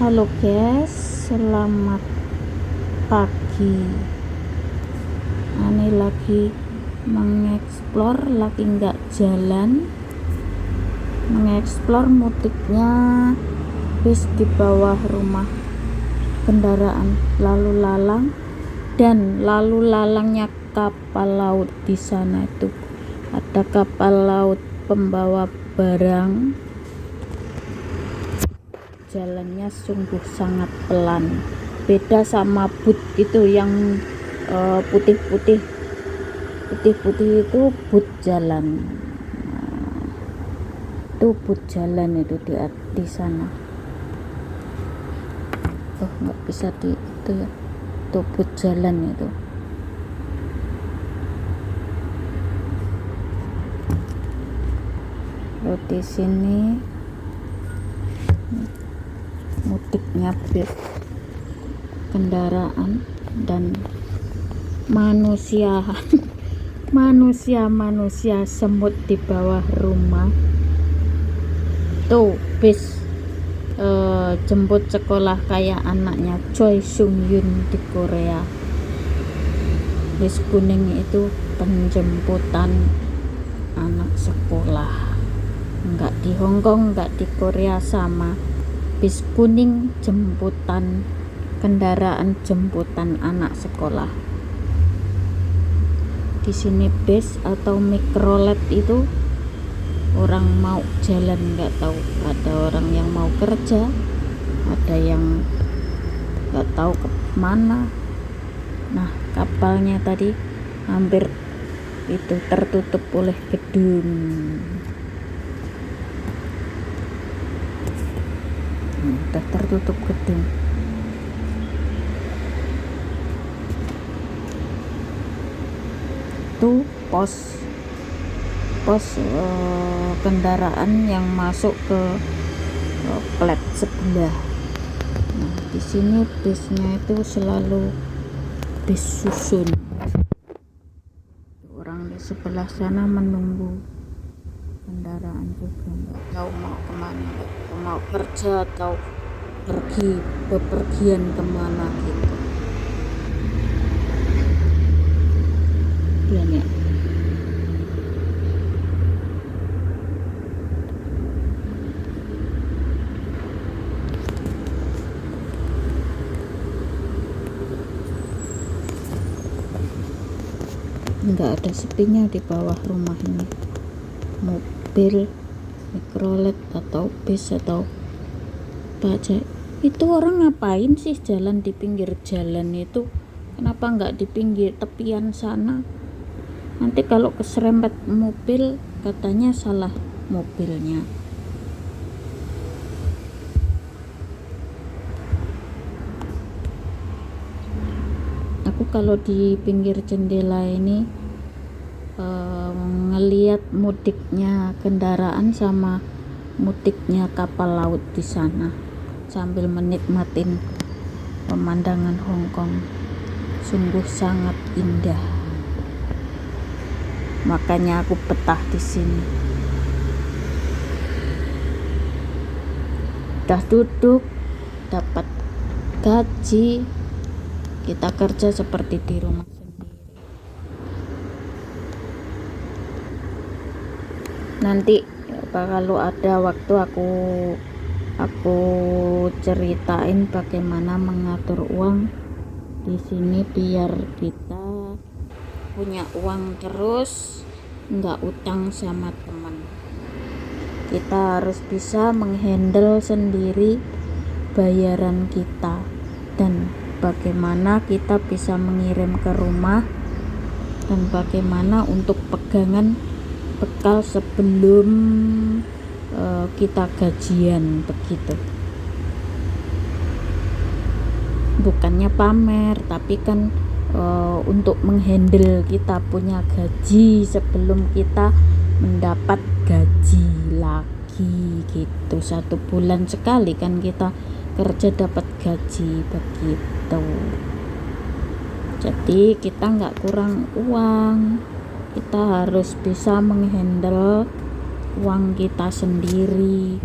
Halo guys, selamat pagi. Ani lagi mengeksplor, lagi nggak jalan, mengeksplor mutiknya bis di bawah rumah, kendaraan lalu lalang dan lalu lalangnya kapal laut. Di sana itu ada kapal laut pembawa barang. Jalannya sungguh sangat pelan, beda sama boot itu yang putih-putih itu boot jalan. Itu boot jalan itu di sana tuh, nggak bisa di itu ya, itu boot jalan itu. Lalu di sini mutiknya bis, kendaraan dan manusia manusia semut di bawah rumah. Tuh bis jemput sekolah kayak anaknya Choi Sung Yoon di Korea. Bis kuning itu penjemputan anak sekolah. Enggak di Hongkong, enggak di Korea sama. Bis kuning jemputan, kendaraan jemputan anak sekolah. Di sini bis atau mikrolet itu orang mau jalan nggak tahu, ada orang yang mau kerja, ada yang nggak tahu kemana. Nah, kapalnya tadi hampir itu tertutup oleh gedung. Udah tertutup gedung. Itu pos kendaraan yang masuk ke plat sebelah. Nah, di sini bisnya itu selalu bis susun. Orang di sebelah sana menunggu kendaraan juga, nggak tahu mau kemana, mau kerja atau pergi bepergian kemana gitu. Banyak nggak ada sepinya di bawah rumah ini. Mobil, mikrolet atau bis atau bajai. Itu orang ngapain sih jalan di pinggir jalan itu? Kenapa nggak di pinggir tepian sana? Nanti kalau keserempet mobil katanya salah mobilnya. Aku kalau di pinggir jendela ini ngelihat mudiknya kendaraan sama mudiknya kapal laut di sana sambil menikmatin pemandangan Hongkong. Sungguh sangat indah. Makanya aku betah di sini. Udah duduk, dapat gaji, kita kerja seperti di rumah sendiri. Nanti kalau ada waktu aku ceritain bagaimana mengatur uang di sini biar kita punya uang terus, nggak utang sama teman. Kita harus bisa menghandle sendiri bayaran kita dan bagaimana kita bisa mengirim ke rumah dan bagaimana untuk pegangan bekal sebelum kita gajian begitu. Bukannya pamer, tapi kan untuk menghandle kita punya gaji sebelum kita mendapat gaji lagi gitu. 1 bulan sekali kan kita kerja dapat gaji begitu. Jadi kita nggak kurang uang, kita harus bisa menghandle uang kita sendiri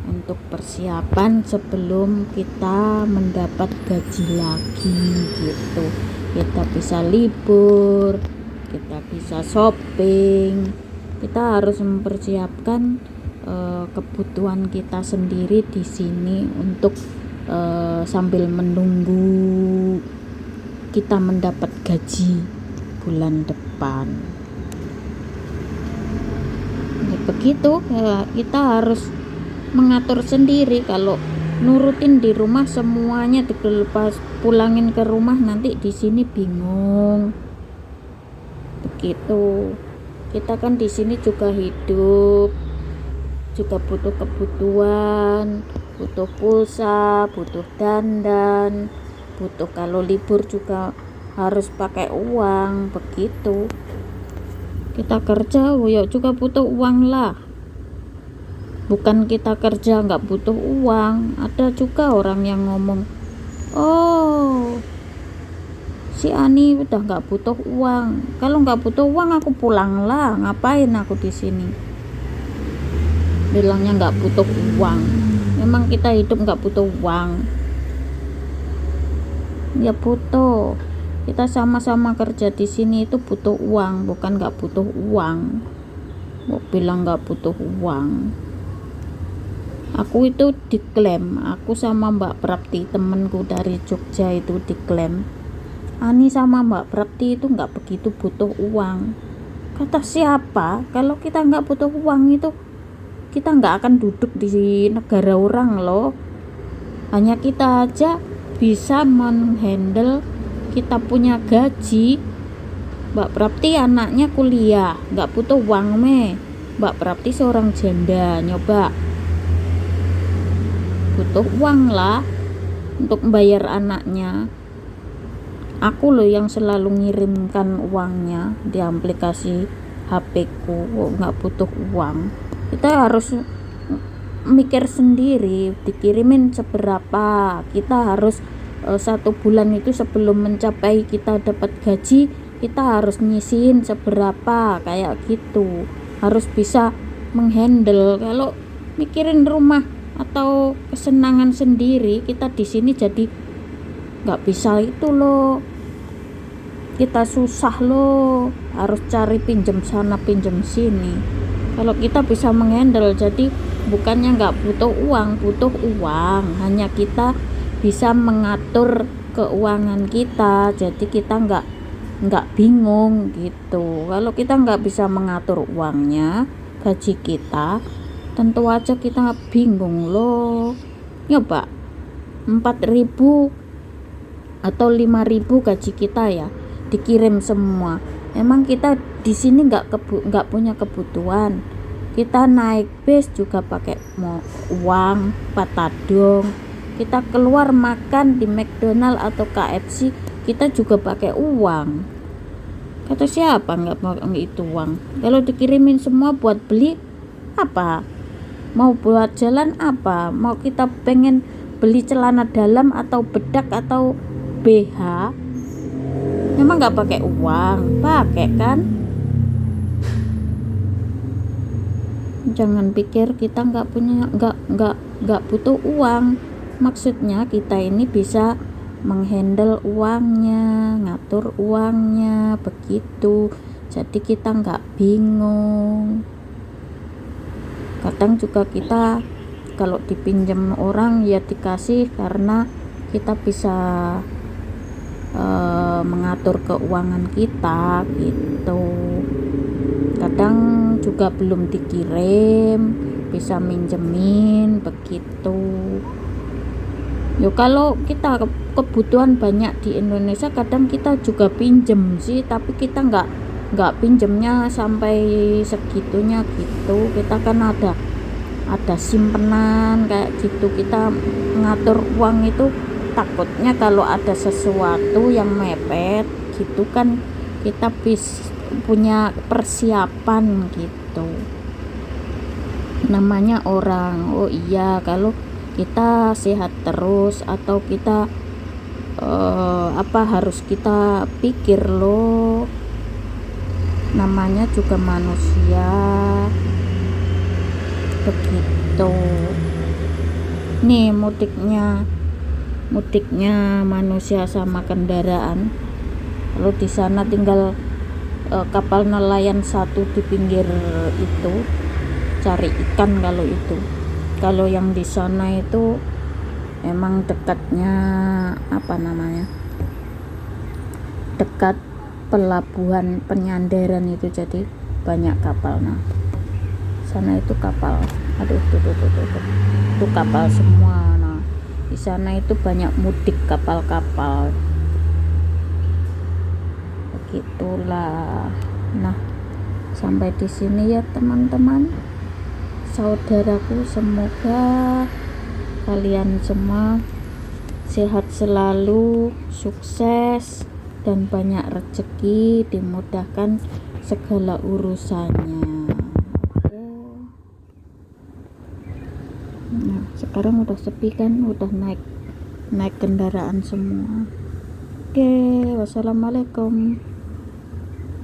untuk persiapan sebelum kita mendapat gaji lagi gitu. Kita bisa libur, kita bisa shopping, kita harus mempersiapkan kebutuhan kita sendiri di sini untuk sambil menunggu kita mendapat gaji bulan depan. Ya, begitu ya, kita harus mengatur sendiri. Kalau nurutin di rumah semuanya dilepas pulangin ke rumah, nanti di sini bingung. Begitu. Kita kan di sini juga hidup, juga butuh kebutuhan, butuh pulsa, butuh dandan, butuh kalau libur juga harus pakai uang. Begitu. Kita kerja ya juga butuh uang lah. Bukan kita kerja nggak butuh uang. Ada juga orang yang ngomong, oh si Ani udah nggak butuh uang. Kalau nggak butuh uang aku pulang lah, ngapain aku di sini? Bilangnya nggak butuh uang. Memang kita hidup nggak butuh uang? Ya butuh. Kita sama-sama kerja di sini itu butuh uang, bukan nggak butuh uang. Mau bilang nggak butuh uang. Aku itu diklaim, aku sama Mbak Prapti temenku dari Jogja itu diklaim, Ani sama Mbak Prapti itu nggak begitu butuh uang. Kata siapa? Kalau kita nggak butuh uang itu kita nggak akan duduk di negara orang loh. Hanya kita aja bisa menghandle, kita punya gaji. Mbak Prapti anaknya kuliah, nggak butuh uang Mbak Prapti seorang janda, nyoba butuh uang lah untuk membayar anaknya. Aku loh yang selalu ngirimkan uangnya di aplikasi HP ku, nggak butuh uang. Kita harus mikir sendiri, dikirimin seberapa. Kita harus 1 bulan itu sebelum mencapai kita dapat gaji, kita harus nyisihin seberapa, kayak gitu. Harus bisa menghandle. Kalau mikirin rumah atau kesenangan sendiri, kita di sini jadi nggak bisa itu loh. Kita susah loh, harus cari pinjam sana pinjam sini. Kalau kita bisa menghandle, jadi bukannya nggak butuh uang, butuh uang. Hanya kita bisa mengatur keuangan kita, jadi kita nggak bingung gitu. Kalau kita nggak bisa mengatur uangnya, gaji kita, tentu aja kita bingung loh. Nyoba 4.000 atau 5.000 gaji kita ya dikirim semua. Emang kita di sini nggak punya kebutuhan. Kita naik bis juga pakai uang, patadong. Kita keluar makan di McDonald atau KFC, kita juga pakai uang. Kata siapa nggak mau itu uang? Kalau dikirimin semua buat beli apa? Mau buat jalan apa? Mau kita pengen beli celana dalam atau bedak atau BH? Memang nggak pakai uang, pakai kan? Jangan pikir kita nggak butuh uang. Maksudnya kita ini bisa menghandle uangnya, ngatur uangnya, begitu. Jadi kita nggak bingung. Kadang juga kita kalau dipinjam orang ya dikasih karena kita bisa mengatur keuangan kita gitu. Kadang juga belum dikirim, bisa minjemin begitu. Yo kalau kita kebutuhan banyak di Indonesia, kadang kita juga pinjem sih, tapi kita nggak pinjemnya sampai segitunya gitu. Kita kan ada simpenan kayak gitu. Kita ngatur uang itu takutnya kalau ada sesuatu yang mepet gitu kan, kita punya persiapan gitu. Namanya orang, oh iya kalau kita sehat terus atau kita harus kita pikir loh, namanya juga manusia begitu. nih mudiknya manusia sama kendaraan. Lalu di sana tinggal kapal nelayan satu di pinggir itu cari ikan. Kalau yang di sana itu emang dekatnya dekat pelabuhan penyandaran itu, jadi banyak kapal. Nah sana itu kapal, aduh tuh kapal semua. Nah di sana itu banyak mudik kapal-kapal begitulah. Nah sampai di sini ya teman-teman saudaraku, semoga kalian semua sehat selalu, sukses dan banyak rezeki, dimudahkan segala urusannya. Oke. Nah sekarang udah sepi kan, udah naik kendaraan semua. Oke, wassalamualaikum.